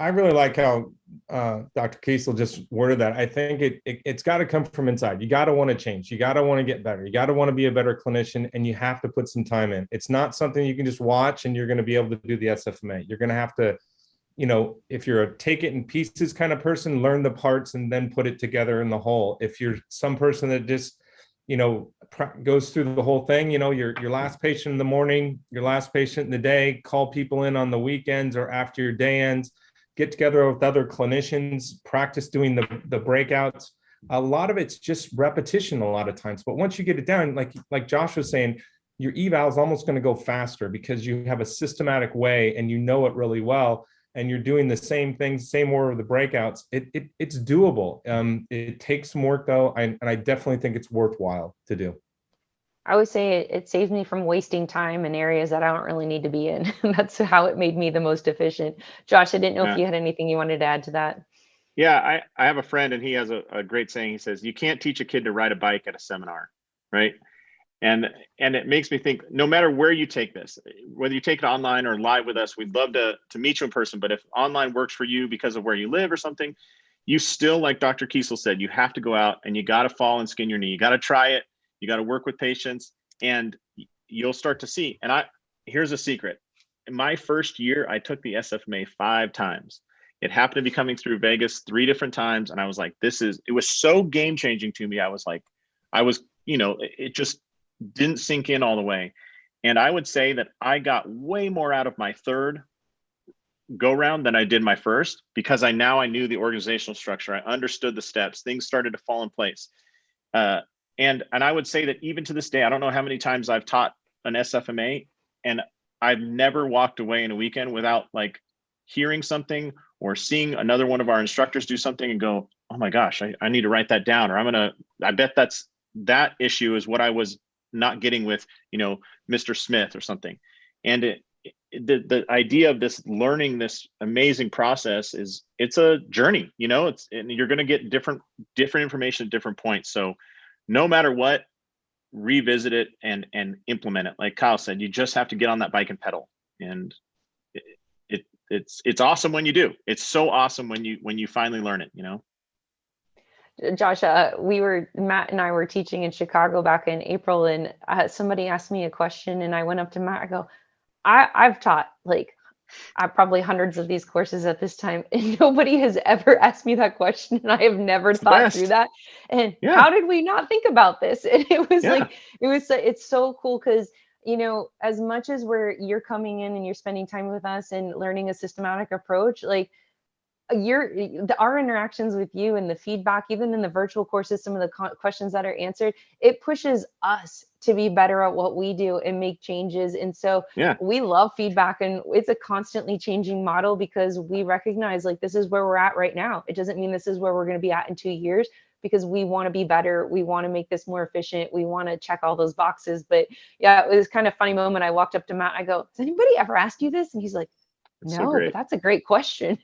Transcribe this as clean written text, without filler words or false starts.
I really like how Dr. Kiesel just worded that. I think it's got to come from inside. You got to want to change. You got to want to get better. You got to want to be a better clinician, and you have to put some time in. It's not something you can just watch and you're going to be able to do the SFMA. You're going to have to, if you're a take it in pieces kind of person, learn the parts and then put it together in the whole. If you're some person that just, goes through the whole thing, your last patient in the morning, your last patient in the day, call people in on the weekends or after your day ends, get together with other clinicians, practice doing the breakouts. A lot of it's just repetition a lot of times. But once you get it down, like Josh was saying, your eval is almost going to go faster because you have a systematic way and you know it really well. And you're doing the same things, same order of the breakouts. It's doable. It takes some work though. And I definitely think it's worthwhile to do. I always say it saves me from wasting time in areas that I don't really need to be in. That's how it made me the most efficient. Josh, I didn't know if you had anything you wanted to add to that. Yeah, I have a friend and he has a great saying. He says, you can't teach a kid to ride a bike at a seminar, right? And it makes me think, no matter where you take this, whether you take it online or live with us, we'd love to meet you in person. But if online works for you because of where you live or something, you still, like Dr. Kiesel said, you have to go out and you got to fall and skin your knee. You got to try it. You got to work with patients and you'll start to see. And here's a secret. In my first year, I took the SFMA 5 times. It happened to be coming through Vegas 3 different times. And I was like, it was so game changing to me. I was, it just didn't sink in all the way. And I would say that I got way more out of my third go round than I did my first, because I knew the organizational structure. I understood the steps. Things started to fall in place. And I would say that even to this day, I don't know how many times I've taught an SFMA, and I've never walked away in a weekend without hearing something or seeing another one of our instructors do something and go, oh my gosh, I need to write that down. Or I bet that issue is what I was not getting with, Mr. Smith or something. And the idea of this learning this amazing process it's a journey, and you're going to get different information at different points. So no matter what, revisit it and implement it. Like Kyle said, you just have to get on that bike and pedal. And it's awesome when you do. It's so awesome when you finally learn it, Josh, Matt and I were teaching in Chicago back in April, and somebody asked me a question, and I went up to Matt. I go, I've taught I've probably hundreds of these courses at this time, and nobody has ever asked me that question, and I have never thought through that. And how did we not think about this? And it was it's so cool because as much as you're coming in and you're spending time with us and learning a systematic approach, our interactions with you and the feedback, even in the virtual courses, some of the questions that are answered, it pushes us to be better at what we do and make changes. And so we love feedback, and it's a constantly changing model because we recognize this is where we're at right now. It doesn't mean this is where we're going to be at in 2 years, because we want to be better. We want to make this more efficient. We want to check all those boxes. But yeah, it was kind of a funny moment. I walked up to Matt. I go, has anybody ever asked you this? And he's like, no, but that's a great question.